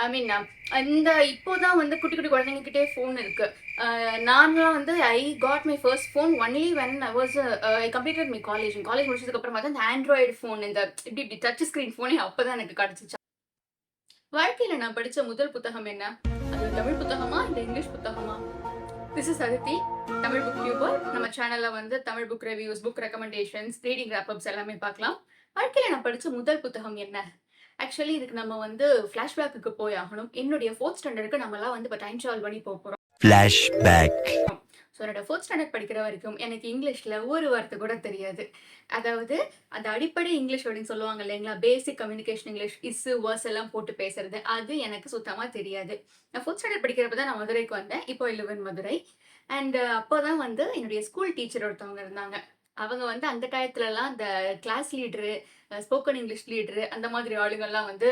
ஐ மீன் இந்த இப்போதான் வந்து குட்டி குட்டி குழந்தைங்ககிட்டே ஃபோன் இருக்கு. நான்லாம் வந்து I got my first phone only when I was I completed my college. College முடிச்சதுக்கு அப்புறமா தான் இந்த ஆண்ட்ராய்டு ஃபோன் இந்த இப்படி இப்படி டச் ஸ்கிரீன் ஃபோனே அப்பதான் எனக்கு கிடைச்சுச்சு. வாழ்க்கையில நான் படிச்ச முதல் புத்தகம் என்ன? அது தமிழ் புத்தகமா? இல்ல இங்கிலீஷ் புத்தகமா? This is Adithi, Tamil booktuber. நம்ம சேனல்ல வந்து Tamil book reviews, book recommendations, reading wrap ups எல்லாமே பார்க்கலாம். வாழ்க்கையில நான் படிச்ச முதல் புத்தகம் என்ன? ஆக்சுவலி இதுக்கு நம்ம வந்து ஃபிளாஷ்பேக்குக்கு போய் ஆகணும். என்னுடைய 4த் ஸ்டாண்டர்டுக்கு நம்மலாம் வந்து இப்போ டைம் ட்ராவல் பண்ணி போறோம். ஃப்ளாஷ்பேக். ஸோ என்னோட 4த் ஸ்டாண்டர்ட் படிக்கிற வரைக்கும் எனக்கு இங்கிலீஷ்ல ஒரு வார்த்தை கூட தெரியாது. அதாவது அந்த அடிப்படை இங்கிலீஷ் அப்படின்னு சொல்லுவாங்க இல்லைங்களா? பேசிக் கம்யூனிகேஷன் இங்கிலீஷ் இஸ்ஸு, வேர்ஸ் எல்லாம் போட்டு பேசுறது. அது எனக்கு சுத்தமா தெரியாது. நான் 4த் ஸ்டாண்டர்ட் படிக்கிறப்ப தான் நான் மதுரைக்கு வந்தேன். இப்போ I live in Madurai. And அப்போதான் வந்து என்னுடைய ஸ்கூல் டீச்சர் ஒருத்தவங்க இருந்தாங்க. அவங்க வந்து அந்த டயத்துலலாம் அந்த class leader, spoken English leader அந்த மாதிரி ஆளுங்கள்லாம் வந்து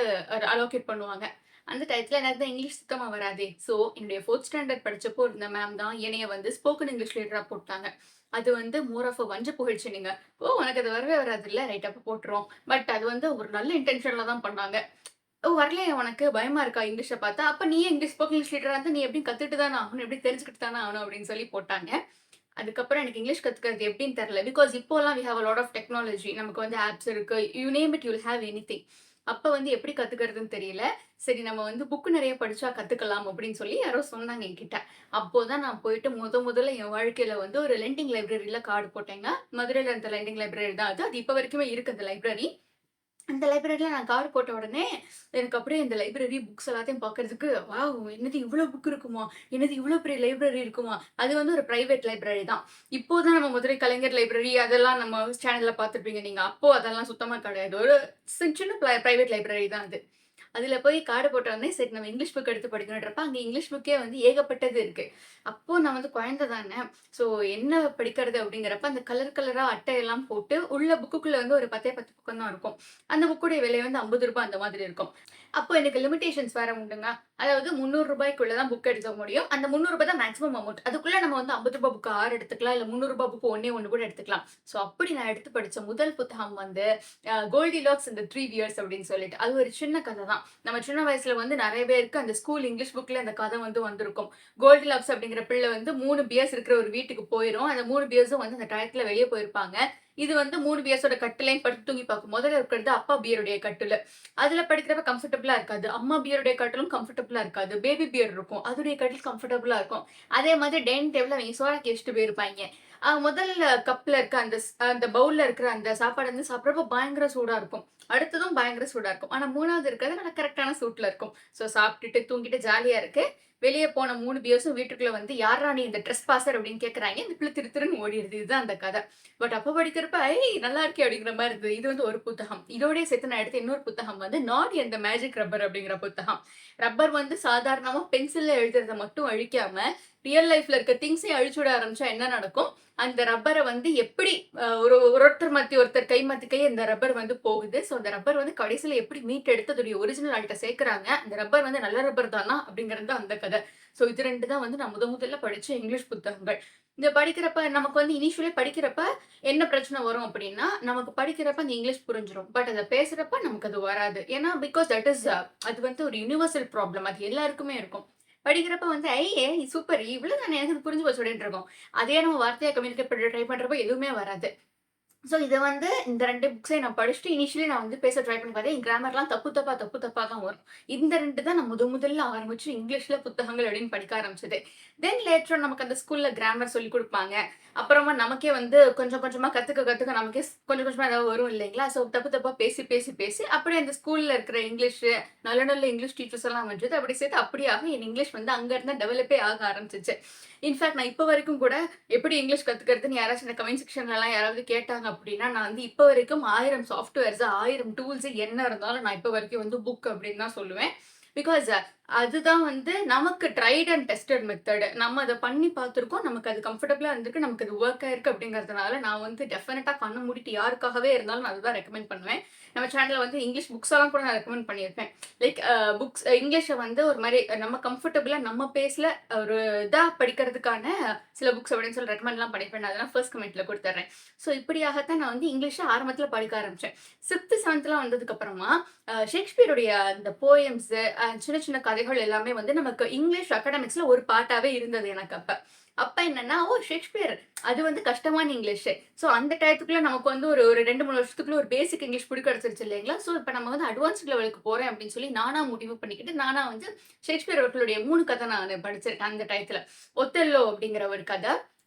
அலோகேட் பண்ணுவாங்க. அந்த டயத்துல எனக்கு தான் இங்கிலீஷ் சுத்தமா வராதே. ஸோ என்னுடைய 4த் ஸ்டாண்டர்ட் படிச்சப்போ இருந்த மேம் தான் என்னைய வந்து ஸ்போக்கன் இங்கிலீஷ் லீடரா போட்டாங்க. அது வந்து மோர் ஆஃப் அ வஞ்ச புகழ்ச்சிங்க. "ஓ! உனக்கு அது வரவே வராதுல்ல. ரைட் அப்ப போட்டுருவோம்." பட் அது வந்து ஒரு நல்ல இன்டென்ஷன்ல தான் பண்ணாங்க. "ஓ! வரலையா உனக்கு? பயமா இருக்கா இங்கிலீஷ பார்த்தா? அப்ப நீயே இங்கிலீஷ் ஸ்போக்கன் இங்கிலீஷ் லீடரா இருந்தா நீ எப்படியும் கத்துட்டு தானே ஆகணும். எப்படியும் தெரிஞ்சுக்கிட்டு தானே ஆகணும்." அப்படின்னு சொல்லி போட்டாங்க. அதுக்கப்புறம் எனக்கு இங்கிலீஷ் கத்துக்கிறது எப்படின்னு தெரியல. பிகாஸ் இப்போலாம் we have a lot of technology. நமக்கு வந்து ஆப்ஸ் இருக்கு. You name it you will have anything. அப்ப வந்து எப்படி கத்துக்கிறதுன்னு தெரியல. சரி நம்ம வந்து புக் நெறைய படிச்சா கத்துக்கலாம் அப்படின்னு சொல்லி யாரோ சொன்னாங்க என்கிட்ட. அப்போதான் நான் போயிட்டு முதல்ல என் வாழ்க்கையில வந்து ஒரு லெண்டிங் லைப்ரரியில கார்டு போட்டேங்க. மதுரையில இருந்த லெண்டிங் லைப்ரரி தான் அது. அது இப்ப வரைக்குமே இருக்கு அந்த லைப்ரரி. அந்த லைப்ரரில நான் கார்டு போட்ட உடனே, எனக்கு அப்படியே இந்த லைப்ரரி புக்ஸ் எல்லாத்தையும் பார்க்கறதுக்கு, வாவ்! என்னது இவ்ளோ புக் இருக்குமா? என்னது இவ்ளோ பெரிய லைப்ரரி இருக்குமா? அது வந்து ஒரு பிரைவேட் லைப்ரரி தான். இப்போ தான் நம்ம மதுரை கலைஞர் லைப்ரரி அதெல்லாம் நம்ம சேனல்ல பார்த்துருப்பீங்க நீங்க. அப்போ அதெல்லாம் சுத்தமா கிடையாது. ஒரு சின்ன பிரைவேட் லைப்ரரி தான் அது. அதுல போய் கார்டு போட்ட உடனே, சரி நம்ம இங்கிலீஷ் புக் எடுத்து படிக்கணுன்றப்ப, அங்க இங்கிலீஷ் புக்கே வந்து ஏகப்பட்டது இருக்கு. அப்போ நான் வந்து குழந்தை தானே, ஸோ என்ன படிக்கிறது அப்படிங்கிறப்ப, அந்த கலர் கலரா அட்டையெல்லாம் போட்டு, உள்ள புக்குக்குள்ள வந்து ஒரு 10 பக்கம் தான் இருக்கும். அந்த புக்குடைய விலை வந்து ரூ. 50 அந்த மாதிரி இருக்கும். அப்போ எனக்கு லிமிட்டேஷன்ஸ் வேற உண்டுங்க. அதாவது ரூ. 300க்குள்ள தான் புக் எடுக்க முடியும். அந்த ரூ. 300 தான் மேக்ஸிமம் அமௌண்ட். அதுக்குள்ள நம்ம வந்து ரூ. 50 புக் 6 எடுத்துக்கலாம். இல்ல ரூ. 300 புக் ஒண்ணே 1 கூட எடுத்துக்கலாம். ஸோ அப்படி நான் எடுத்து படிச்ச முதல் புத்தகம் வந்து கோல்டிலாக்ஸ் அண்ட் தி 3 பியர்ஸ் அப்படின்னு சொல்லிட்டு. அது ஒரு சின்ன கதை தான். நம்ம சின்ன வயசுல வந்து நெறைய பேருக்கு அந்த ஸ்கூல் இங்கிலீஷ் புக்ல அந்த கதை வந்து வந்திருக்கும். கோல்டிலாக்ஸ் அப்படிங்கிற பிள்ளை வந்து 3 பியர்ஸ் இருக்கிற ஒரு வீட்டுக்கு போயிரும். அந்த 3 பியர்ஸும் வந்து அந்த டயத்துல வெளிய போயிருப்பாங்க. இது வந்து 3 பியர்ஸோட கட்டிலையும் படுத்து தூங்கி பார்க்கும். முதல்ல இருக்கிறது அப்பா பியருடைய கட்டிலு. அதுல படுக்கிறப்ப கம்ஃபர்டபுளா இருக்காது. அம்மா பியருடைய கட்டிலும் கம்ஃபர்டபுளா இருக்காது. பேபி பியர் இருக்கும். அதோடைய கட்டில் கம்ஃபர்டபுளா இருக்கும். அதே மாதிரி டைனிங் டேபிள்ல அவங்க சோறாக்கி வச்சுட்டு போயிருப்பாய்ங்க. முதல்ல கப்ல இருக்க அந்த பவுல்ல இருக்கிற அந்த சாப்பாடு வந்து சாப்பிடுறப்போ பயங்கர சூடா இருக்கும். அடுத்ததும் பயங்கர சூடா இருக்கும். ஆனா 3வது இருக்கிறது நல்லா கரெக்ட்டான சூட்ல இருக்கும். ஸோ சாப்பிட்டுட்டு, தூங்கிட்டு ஜாலியா இருக்கு. வெளிய போன 3 பியர்ஸும் வீட்டுக்குள்ள வந்து, "யார்றா நீ இந்த ட்ரெஸ்பாசர்" அப்படின்னு கேட்கறாய்ங்க. இந்த பிள்ளை திரு திருன்னு ஓடிருது. இதுதான் அந்த கதை. பட் அப்ப படிக்கிறப்ப, "ஐய் நல்லா இருக்கே!" அப்படிங்கிற மாரி இருந்தது. இது வந்து ஒரு புத்தகம். இதோடயே சேர்த்து நான் எடுத்த இன்னொரு புத்தகம் வந்து, "நாடி அண்ட் த மேஜிக் ரப்பர்" அப்படிங்கிற புத்தகம். ரப்பர் வந்து சாதாரணமா பென்சில்ல எழுதுறத மட்டும் அழிக்காம, ரியல் லைஃப்ல இருக்க திங்ஸையும் அழிச்சு விட ஆரம்பிச்சா என்ன நடக்கும்? அந்த ரப்பர வந்து எப்படி ஒருத்தர் மாத்தி ஒருத்தர் கை மாத்தி கை அந்த ரப்பர் வந்து போகுது. ஸோ அந்த ரப்பர் வந்து கடைசில எப்படி மீட்டெடுத்து அதோடைய ஒரிஜினல் ஆள்ட்ட சேர்க்குறாங்க. அந்த ரப்பர் வந்து நல்ல ரப்பர் தானா? அப்படிங்கிறது தான் அந்த கதை. ஸோ இது 2 தான் வந்து நான் முதல்ல படிச்ச இங்கிலீஷ் புத்தகங்கள். இந்த படிக்கிறப்ப நமக்கு வந்து இனிஷியலி படிக்கிறப்ப என்ன பிரச்சனை வரும் அப்படின்னா, நமக்கு படிக்கிறப்ப அந்த இங்கிலீஷ் புரிஞ்சிரும். பட் அத பேசுறப்ப நமக்கு அது வராது. ஏன்னா பிகாஸ் தட் இஸ் அது வந்து ஒரு யுனிவர்சல் ப்ராப்ளம். அது எல்லாருக்குமே இருக்கும். படிக்கிறப்ப வந்து, ஏய் சூப்பர் இவ்வளோ தானே எனக்கு இது புரிஞ்சு போச்சு" அப்படின்ட்டு இருக்கும். அதே நம்ம வார்த்தையா கம்யூனிகேட் பண்ண ட்ரை பண்றப்போ எதுவுமே வராது. ஸோ இத வந்து இந்த 2 புக்ஸையும் நான் படிச்சுட்டு இனிஷியலி நான் வந்து பேச ட்ரை பண்ணி பார்த்தேன். என் கிராமர்லாம் தப்பு தப்பா தான் வரும். இந்த 2 தான் நான் முதல்ல ஆரம்பிச்சு இங்கிலீஷ்ல புத்தகங்கள் அப்படின்னு படிக்க ஆரம்பிச்சது. தென் லேட்டர் ஆன் நமக்கு அந்த ஸ்கூல்ல கிராமர் சொல்லிக் குடுப்பாங்க. அப்புறமா நமக்கே வந்து கொஞ்சம் கொஞ்சமா கத்துக்க நமக்கே கொஞ்சம் கொஞ்சமா ஏதாவது வரும் இல்லைங்களா? ஸோ தப்பா பேசி அப்படியே அந்த ஸ்கூல்ல இருக்கிற இங்கிலீஷு நல்ல இங்கிலீஷ் டீச்சர்ஸ் எல்லாம் வந்தது. அப்படி சேர்த்து அப்படியாக என் இங்கிலீஷ் வந்து அங்க இருந்து டெவலப்பே ஆக ஆரம்பிச்சுச்சு. இன்ஃபாக்ட் நான் இப்ப வரைக்கும் கூட எப்படி இங்கிலீஷ் கத்துக்கிறதுன்னு யாராச்சும் இந்த கமெண்ட் செக்ஷன்லலாம் யாராவது கேட்டாங்க அப்படின்னா, நான் வந்து இப்ப வரைக்கும் 1000 சாஃப்ட்வேர்ஸ், 1000 டூல்ஸ் என்ன இருந்தாலும் நான் இப்ப வரைக்கும் வந்து புக் அப்படின்னு தான் சொல்லுவேன். பிகாஸ் அதுதான் வந்து நமக்கு ட்ரைட் அண்ட் டெஸ்டட் மெத்தட். நம்ம அத பண்ணி பார்த்துருக்கோம். நமக்கு அது கம்ஃபர்டபுளா இருந்திருக்கு. நமக்கு அது வொர்க் ஆயிருக்கு அப்படிங்கிறதுனால, நான் வந்து டெஃபினட்டா கண்ண மூடிட்டு யாருக்காகவே இருந்தாலும் நான் அதுதான் ரெக்கமெண்ட் பண்ணுவேன். நம்ம சேனல்ல வந்து இங்கிலீஷ் புக்ஸ் எல்லாம் கூட நான் ரெக்கமெண்ட் பண்ணியிருப்பேன். லைக் புக்ஸ் இங்கிலீஷ வந்து ஒரு மாரி நம்ம கம்ஃபர்டபுளா நம்ம பேஸ்ல ஒரு இதா படிக்கிறதுக்கான சில புக்ஸ் அப்படின்னு சொல்லி ரெக்கமெண்ட்லாம் பண்ணியிருப்பேன். நான் அதெல்லாம் ஃபர்ஸ்ட் கமெண்ட்ல குடுத்துர்றேன். ஸோ இப்படியாகத்தான் நான் வந்து இங்கிலீஷ ஆரம்பத்தில படிக்க ஆரம்பிச்சேன். 6த், 7த்லாம் வந்ததுக்கு அப்புறமா ஷேக்ஸ்பியருடைய அந்த போயம்ஸ் சின்ன சின்ன கதைகள் எல்லாமே வந்து நமக்கு இங்கிலீஷ் அகாடமிக்ஸ்ல ஒரு பார்ட்டாவே இருந்தது எனக்கு அப்ப. அப்ப என்னன்னா, ஓ! ஷேக்ஸ்பியர் அது வந்து கஷ்டமான இங்கிலீஷு. ஸோ அந்த டயத்துக்குள்ள நமக்கு வந்து ஒரு ஒரு 2, 3 வருஷத்துக்குள்ள ஒரு பேசிக் இங்கிலீஷ் புடிக்க கிடைச்சிருச்சு இல்லைங்களா? ஸோ இப்ப நம்ம வந்து அட்வான்ஸ்ட் லெவலுக்கு போறேன் அப்படின்னு சொல்லி நானா முடிவு பண்ணிக்கிட்டு, நானா வந்து ஷேக்ஸ்பியர் அவர்களுடைய 3 கதை நானு படிச்சிருக்கேன் அந்த டயத்துல. ஒத்தெல்லோ அப்படிங்கிற ஒரு கதை,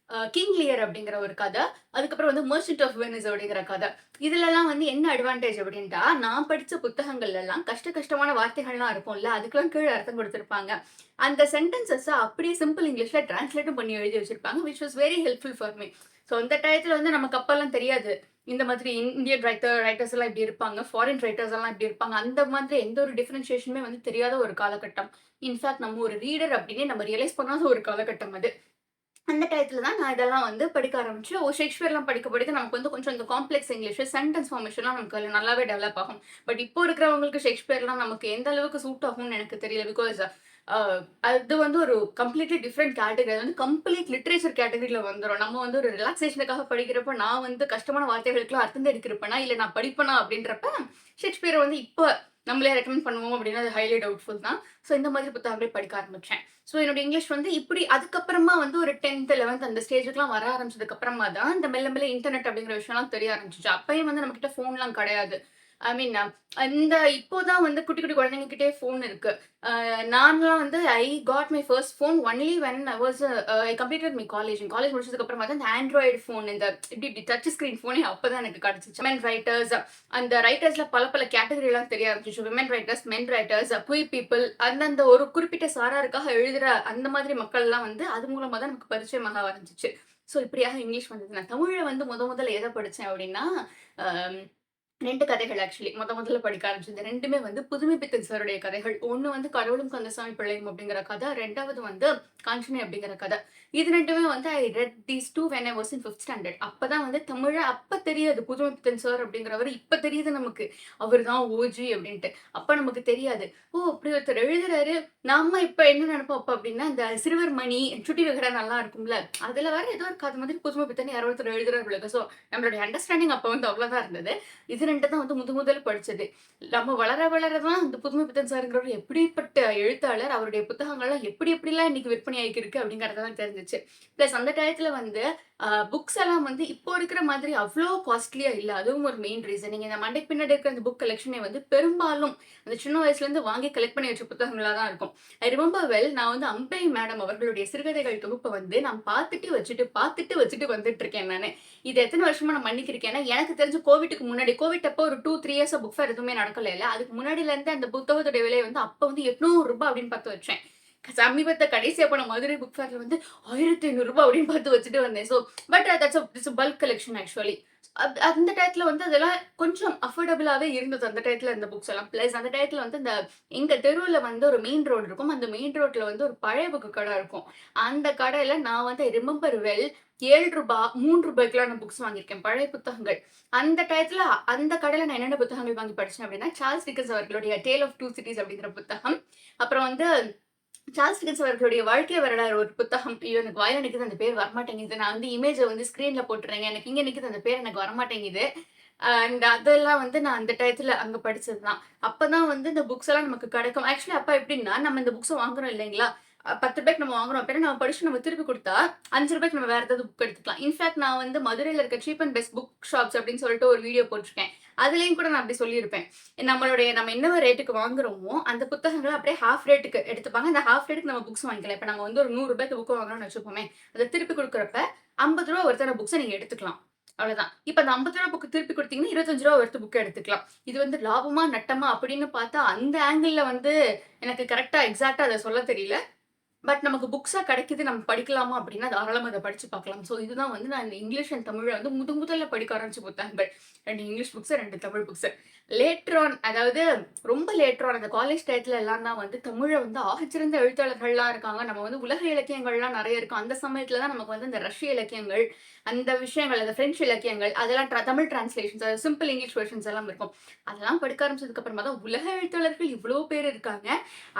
கிங் லியர் அப்படிங்கிற ஒரு கதை, அதுக்கப்புறம் வந்து மெர்ச்சன்ட் ஆஃப் வெனிஸ் அப்படிங்கிற கதை. இதுலலாம் வந்து என்ன அட்வான்டேஜ் அப்படின்ட்டா, நான் படிச்ச புத்தகங்கள்லலாம் கஷ்டமான வார்த்தைகள்லாம் இருக்கும்ல, அதுக்கெல்லாம் கீழ அர்த்தம் குடுத்திருப்பாங்க. அந்த சென்டென்ஸஸ அப்படியே சிம்பிள் இங்கிலீஷ்ல டிரான்ஸ்லேட்டும் பண்ணி எழுதி வச்சிருப்பாங்க. Which was very helpful for me. So அந்த டயத்துல வந்து நமக்கு அப்பல்லாம் தெரியாது. இந்த மாதிரி இந்தியன் ரைட்டர்ஸ் எல்லாம் இப்படி இருப்பாங்க. ஃபாரின் ரைட்டர்ஸ் எல்லாம் இப்படி இருப்பாங்க. அந்த மாதிரி எந்த ஒரு டிஃபரன்ஷியேஷனுமே வந்து தெரியாத ஒரு காலகட்டம். இன்ஃபாக்ட் நம்ம ஒரு ரீடர் அப்படின்னே நம்ம ரியலைஸ் பண்ணாத ஒரு காலகட்டம் அது. அந்த டயத்துல தான் நான் இதெல்லாம் வந்து படிக்க ஆரம்பிச்சேன். ஓ! ஷேக்ஸ்பியர்லாம் படிக்க படிக்க நமக்கு வந்து கொஞ்சம் இந்த காம்ப்ளெக்ஸ் இங்கிலீஷ், சென்டென்ஸ் ஃபார்மேஷன்லாம் நமக்கு அதுல நல்லாவே டெவலப் ஆகும். பட் இப்போ இருக்கிறவங்களுக்கு ஷேக்ஸ்பியர்லாம் நமக்கு எந்த அளவுக்கு சூட் ஆகும்னு எனக்கு தெரியல. பிகாஸ் அ அது வந்து ஒரு கம்ப்ளீட்லி டிஃபரெண்ட் கேட்டகரி. அது வந்து கம்ப்ளீட் லிட்டரேச்சர் கேட்டகரில வந்துரும். நம்ம வந்து ஒரு ரிலாக்சேஷனுக்காக படிக்கிறப்ப, நான் வந்து கஷ்டமான வார்த்தைகளுக்கெல்லாம் அர்த்தம் தேடிக்க இருப்பேனா, இல்ல நான் படிப்பேனா அப்படின்றப்ப, ஷேக்ஸ்பியர வந்து இப்ப நம்மளே ரெக்கமெண்ட் பண்ணுவோம் அப்படின்னா, அது ஹைலி டவுட்ஃபுல் தான். ஸோ இந்த மாதிரி புத்தகங்களே படிக்க ஆரம்பிச்சேன். ஸோ என்னோட இங்கிலீஷ் வந்து இப்படி அதுக்கப்புறமா வந்து ஒரு 10த், 11த் அந்த ஸ்டேஜுக்குலாம் வர ஆரம்பிச்சதுக்கு அப்புறமா தான், இந்த மெல்ல மெல்ல இன்டர்நெட் அப்படிங்கிற விஷயம்லாம் தெரிய ஆரம்பிச்சுச்சு. அப்பயும் வந்து நம்மகிட்ட ஃபோன்லாம் கிடையாது. ஐ மீன் இந்த இப்போ தான் வந்து குட்டி குட்டி குழந்தைங்க கிட்டயே ஃபோன் இருக்கு. நான்லாம் வந்து I got my first phone only when I was I completed my college. College முடிச்சதுக்கு அப்புறமா தான் இந்த ஆண்ட்ராய்டு ஃபோன் இந்த இப்படி இப்படி டச் ஸ்கிரீன் ஃபோனே அப்பதான் எனக்கு கிடைச்சுச்சு. விமன் ரைட்டர்ஸ் அந்த ரைட்டர்ஸ்ல பல பல கேட்டகரிலாம் தெரிய ஆரம்பிச்சுச்சு. விமன் ரைட்டர்ஸ், மென் ரைட்டர்ஸ், குய் பீப்பிள் அந்தந்த ஒரு குறிப்பிட்ட சாராருக்காக எழுதுற அந்த மாதிரி மக்கள்லாம் வந்து அது மூலமா தான் நமக்கு பரிச்சயமாக ஆரம்பிச்சுச்சு. ஸோ இப்படியாக இங்கிலீஷ் வந்தது. நான் தமிழ்ல வந்து முதல்ல எத படிச்சேன் அப்படின்னா, அ 2 கதைகள் ஆக்சுவலி. முதல்ல படிக்க ஆரம்பிச்சது. 2மே வந்து புதுமைப்பித்தன் சாருடைய கதைகள். ஒண்ணு வந்து கடவுளும் கந்தசாமி பிள்ளையும் அப்படிங்கிற கதை. 2வது வந்து காஞ்சனை அப்படிங்கிற கதை. இது 2மே வந்து I read these 2 when I was in fifth standard. அப்பதான் வந்து தமிழ அப்ப தெரியாது. புதுமைப்பித்தன் சார் அப்படிங்கிறவரு இப்ப தெரியுது நமக்கு. அவரு தான் ஓஜி அப்படின்ட்டு. அப்ப நமக்கு தெரியாது. ஓ! இப்படி ஒருத்தர் எழுதுறாரு. நம்ம இப்ப என்ன நெனைப்போம் அப்ப அப்படின்னா, இந்த சிறுவர் மணி, சுட்டி விகடன் நல்லா இருக்கும்ல. அதுல வர ஏதோ ஒரு கதை மாதிரி புதுமைப்பித்தன் யாரோ ஒருத்தர் எழுதுறாரு போல இருக்கு. ஸோ நம்மளுடைய அண்டர்ஸ்டாண்டிங் அப்ப வந்து அவ்வளோதான் இருந்தது. இது 2 தான் வந்து முதல்ல படிச்சது. நம்ம வளர தான் இந்த புதுமை பித்தன் சார்ங்கிறவர் எப்படிப்பட்ட எழுத்தாளர், அவருடைய புத்தகங்கள்லாம் எப்படி எப்படிலாம் இன்னைக்கு விற்பனை ஆகியிருக்கு அப்படிங்கிறதெல்லாம் தெரிஞ்சுச்சு. பிளஸ் அந்த டயத்துல வந்து புக்ஸ் எல்லாம் வந்து இப்போ இருக்கிற மாதிரி அவ்ளோ காஸ்ட்லியா இல்ல. அதுவும் ஒரு மெயின் ரீசன். நீங்க இந்த மண்டைக்கு பின்னாடி இருக்கிற அந்த புக் கலெக்ஷனே வந்து பெரும்பாலும் அந்த சின்ன வயசுலேருந்து வாங்கி கலெக்ட் பண்ணி வச்ச புத்தகங்களா தான் இருக்கும். ஐ ரிமெம்பர் வெல் நான் வந்து அம்பை மேடம் அவர்களுடைய சிறுகதைகள் தொகுப்ப வந்து நான் பார்த்துட்டு வச்சுட்டு வந்துட்டு இருக்கேன் நானு. இது எத்தன வருஷமா நான் பண்ணிக்கிருக்கேன்னா, எனக்கு தெரிஞ்சு கோவிட்க்கு முன்னாடி கோவிட் அப்போ ஒரு 2, 3 இயர்ஸா புக் ஃபேர் எதுவுமே நடக்கலைல்ல. அதுக்கு முன்னாடில இருந்தே அந்த புத்தகத்தோட விலை வந்து அப்ப வந்து ரூ. 800 அப்படின்னு பார்த்து வச்சேன். சமீபத்தில கடைசியா போன மதுரை புக் ஃபேர்ல வந்து ரூ. 1500 அப்படின்னு பார்த்து வச்சுட்டு வந்தேன். So but that's it's a bulk collection actually. அந்த டயத்துல வந்து அதெல்லாம் கொஞ்சம் அஃபோர்டபுளாவே இருந்தது. அந்த டயத்துல இருந்த புக்ஸ் எல்லாம். பிளஸ் அந்த டயத்துல வந்து இந்த எங்க தெருவுல வந்து ஒரு மெயின் ரோடு இருக்கும். அந்த மெயின் ரோட்ல வந்து ஒரு பழைய புக்கு கடை இருக்கும். அந்த கடையில நான் வந்து ஐ ரிமெம்பர் வெல் ரூ. 7 ரூ. 3க்குலாம் நான் புக்ஸ் வாங்கியிருக்கேன். பழைய புத்தகங்கள். அந்த டயத்துல அந்த கடையில நான் என்னென்ன புத்தகங்கள் வாங்கி படிச்சேன் அப்படின்னா, சார்ல்ஸ் டிக்கன்ஸ் அவர்களுடைய டேல் ஆஃப் டூ சிட்டீஸ் அப்படிங்கிற புத்தகம். அப்புறம் வந்து சார்ல்ஸ் டிக்கன்ஸ் அவர்களுடைய வாழ்க்கை வரலாறு ஒரு புத்தகம். ஐயோ! எனக்கு வாயில நிக்குது அந்த பேர் வரமாட்டேங்குது. நான் வந்து இமேஜ வந்து ஸ்க்ரீன்ல போட்டுறேங்க. எனக்கு இங்க நிக்குது அந்த பேர் எனக்கு வரமாட்டேங்குது. அண்ட் அதெல்லாம் வந்து நான் அந்த டயத்துல அங்க படிச்சது தான். அப்பதான் வந்து இந்த புக்ஸ் எல்லாம் நமக்கு கிடைக்கும். ஆக்சுவலி அப்ப எப்படின்னா, நம்ம இந்த புக்ஸ வாங்குறோம் இல்லைங்களா? ரூ. 10க்கு நம்ம வாங்குறோம் அப்படின்னா, நம்ம படிச்சு நம்ம திருப்பி குடுத்தா, ரூ. 5க்கு நம்ம வேற ஏதாவது புக் எடுத்துக்கலாம். இன்ஃபாக்ட் நான் வந்து மதுரையில இருக்க cheap and best book shops அப்படின்னு சொல்லிட்டு ஒரு வீடியோ போட்டிருக்கேன். அதுலயும் கூட நான் அப்படி சொல்லியிருப்பேன். நம்ம என்ன ரேட்டுக்கு வாங்குறோமோ, அந்த புத்தகங்கள அப்படியே ஹால்ஃப் ரேட்டுக்கு எடுத்துப்பாங்க. அந்த ஹால்ஃப் ரேட்டுக்கு நம்ம புக்ஸ் வாங்கிக்கலாம். இப்ப நம்ம வந்து ஒரு ரூ. 100க்கு புக் வாங்குறோம்னு வச்சுப்போமே, அத திருப்பி குடுக்குறப்ப ரூ. 50 ஒருத்தர புக்ஸ நீங்க எடுத்துக்கலாம். அவ்வளவுதான். இப்ப அந்த ரூ. 50 புக் திருப்பி குடுத்தீங்கன்னா, ரூ. 25 ஒர்த் புக் எடுத்துக்கலாம். இது வந்து லாபமா, நட்டமா அப்படின்னு பார்த்தா, அந்த ஆங்கிள்ல வந்து எனக்கு கரெக்ட்டா எக்ஸாக்ட்டா அத சொல்ல தெரியல. பட் நமக்கு புக்ஸா கிடைக்குது, நம்ம படிக்கலாமா அப்படின்னா, தாராளமா அத படிச்சு பார்க்கலாம். ஸோ இதுதான் வந்து நான் இந்த இங்கிலீஷ் அண்ட் தமிழ வந்து முதல்ல படிக்க ஆரம்பிச்ச புத்தகங்கள். 2 English books, 2 Tamil books. Later on அதாவது ரொம்ப லேட்டர் ஆன் அந்த காலேஜ் டயத்துல எல்லாம் தான் வந்து தமிழ வந்து ஆகச்சிறந்த எழுத்தாளர்கள்லாம் இருக்காங்க. நம்ம வந்து உலக இலக்கியங்கள்லாம் நெறைய இருக்கு. அந்த சமயத்துல தான் நமக்கு வந்து இந்த ரஷ்ய இலக்கியங்கள், அந்த விஷயங்கள், அந்த பிரெஞ்சு இலக்கியங்கள் அதெல்லாம் Tamil translations simple English versions எல்லாம் இருக்கும். அதெல்லாம் படிக்க ஆரம்பிச்சதுக்கு அப்புறமா தான் உலக எழுத்தாளர்கள் இவ்ளோ பேர் இருக்காங்க.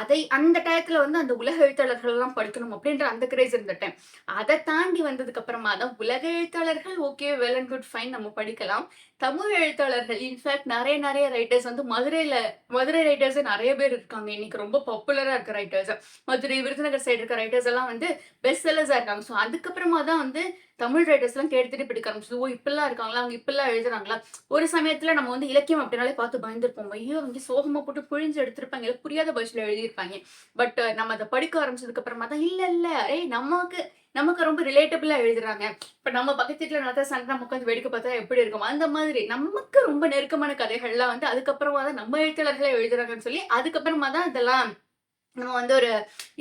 அதை அந்த டயத்துல வந்து அந்த உலக எழுத்தாளர்கள்லாம் படிக்கணும் அப்படின்ற அந்த கிரேஸ் இருந்த டைம். அத தாண்டி வந்ததுக்கு அப்புறமா தான் உலக எழுத்தாளர்கள் okay, well and good fine நம்ம படிக்கலாம். தமிழ் எழுத்தாளர்கள் இன்ஃபாக்ட் நெறைய ரைட்டர்ஸ் வந்து மதுரை ரைட்டர்ஸே நெறைய பேர் இருக்காங்க. இன்னைக்கு ரொம்ப பாப்புலரா இருக்க ரைட்டர்ஸ். மதுரை, விருதுநகர் சைடு இருக்க ரைட்டர்ஸ் எல்லாம் வந்து பெஸ்ட் செல்லர்ஸா இருக்காங்க. ஸோ அதுக்கப்புறமா தான் வந்து தமிழ் ரைட்டர்ஸ்லாம் தேடி தேடி படிக்க ஆரம்பிச்சது. ஓ! இப்படிலாம் இருக்காங்களா? அவங்க இப்படிலாம் எழுதுறாங்களா? ஒரு சமயத்துல நம்ம வந்து இலக்கியம் அப்படினாலே பார்த்து பயந்துருப்போம். ஐயோ! வந்து சோகமா போட்டு பிழிஞ்சு எடுத்திருப்பாங்க. இல்ல புரியாத பாஷையில எழுதியிருப்பாங்க. பட் நம்ம அத படிக்க ஆரம்பிச்சதுக்கு அப்புறமா தான் இல்ல. ஏய் நமக்கு நமக்கு ரொம்ப ரிலேட்டபிளா எழுதுறாங்க. இப்ப நம்ம பக்கத்து வீட்ல நடந்த சண்டை நம்ம உட்காந்து வேடிக்கை பார்த்தா எப்படி இருக்கும்? அந்த மாதிரி நமக்கு ரொம்ப நெருக்கமான கதைகள்லாம் வந்து அதுக்கப்புறமா தான் நம்ம எழுத்தாளர்களே எழுதுறாங்கன்னு சொல்லி, அதுக்கப்புறமா தான் இதெல்லாம் நம்ம வந்து ஒரு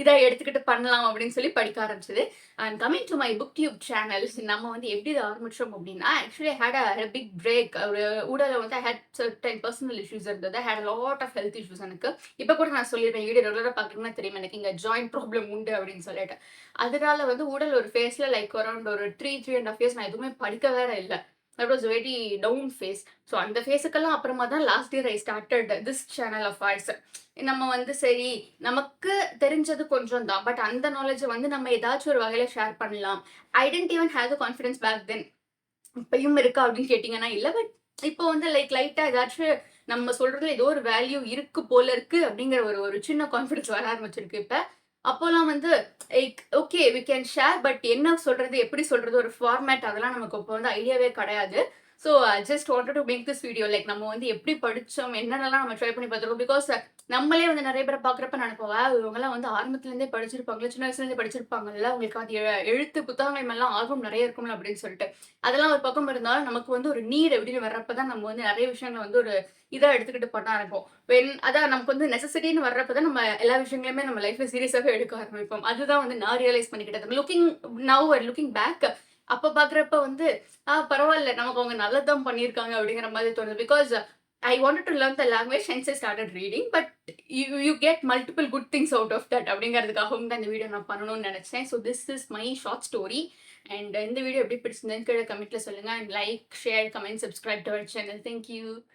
இதா எடுத்துக்கிட்டு பண்ணலாம் அப்படின்னு சொல்லி படிக்க ஆரம்பிச்சது. And coming to my booktube channels நம்ம வந்து எப்படி இத ஆரம்பிச்சோம் அப்படின்னா, actually I had big break. ஒரு ஊடால வந்து I had certain personal issues இருந்தது. I had lot of health issues எனக்கு. இப்ப கூட நான் சொல்லியிருப்பேன். வீடியோ ரெகுலரா பார்க்குறீங்கன்னா தெரியும். எனக்கு இங்க ஜாயிண்ட் ப்ராப்ளம் உண்டு அப்படின்னு சொல்லிட்டு. அதனால வந்து ஊடல் ஒரு ஃபேஸ்ல லைக் அரவுண்ட் ஒரு 3 1/2 இயர்ஸ் நான் எதுவுமே படிக்க வேற இல்ல. That was very down phase. So அந்த ஃபேஸுக்கெல்லாம் அப்புறமா தான் last year I started this channel of arts. நம்ம வந்து சரி, நமக்கு தெரிஞ்சது கொஞ்சம் தான். பட் அந்த நாலேட்ஜ வந்து நம்ம ஏதாச்சும் ஒரு வகையில ஷேர் பண்ணலாம். I didn't even have the confidence back then. இப்பயும் இருக்கா அப்படின்னு கேட்டீங்கன்னா இல்ல. பட் இப்போ வந்து லைட்டா ஏதாச்சும் நம்ம சொல்றதுல ஏதோ ஒரு வேல்யூ இருக்கு போல இருக்கு அப்படிங்கிற ஒரு ஒரு சின்ன கான்ஃபிடன்ஸ் வர ஆரம்பிச்சிருக்கு இப்ப. அப்போலாம் வந்து like okay we can share but என்ன சொல்றது, எப்படி சொல்றது, ஒரு ஃபார்மேட் அதெல்லாம் நமக்கு இப்போ வந்து ஐடியாவே கிடையாது. So I just wanted to make this video like நம்ம வந்து எப்படி படிச்சோம், என்னென்னலாம் நம்ம ட்ரை பண்ணி பார்த்துருக்கோம். பிகாஸ் நம்மளே வந்து நெறைய பேர பார்க்குறப்ப நினைப்போம், வாவ்! இவங்கலாம் வந்து ஆரம்பத்துலேருந்தே படிச்சிருப்பாங்கல்ல, சின்ன வயசுலேருந்தே படிச்சிருப்பாங்கல்ல, அவங்களுக்கு அது எழுத்து புத்தகங்கள் மேலலாம் ஆர்வம் நெறைய இருக்கும்ல அப்படின்னு சொல்லிட்டு. அதெல்லாம் ஒரு பக்கம் இருந்தாலும், நமக்கு வந்து ஒரு நீட் அப்படின்னு வர்றப்ப தான் நம்ம வந்து நெறைய விஷயங்கள வந்து ஒரு இதா எடுத்துக்கிட்டு பண்ண ஆரம்பிப்போம். அதான் நமக்கு வந்து நெசசிட்டின்னு வர்றப்ப தான் நம்ம எல்லா விஷயங்களையுமே நம்ம லைஃப்ல சீரியஸாவே எடுக்க ஆரம்பிப்போம். அதுதான் வந்து நான் ரியலைஸ் பண்ணிக்கிட்டது. லுக்கிங் பேக் அப்ப பார்க்குறப்ப வந்து, பரவால்ல நமக்கு அவங்க நல்லது தான் பண்ணியிருக்காங்க அப்படிங்கிற மாதிரி தோணுது. Because I wanted to learn the language hence I started reading. But you get multiple good things out of that அப்படிங்கிறதுக்காகவும் தான் இந்த வீடியோ நான் பண்ணணும்னு நினைச்சேன். So this is my short story. And இந்த வீடியோ எப்படி பிடிச்சிருந்ததுன்னு கீழ கமெண்ட்ல சொல்லுங்க. And like, share, comment, subscribe to our channel. Thank you.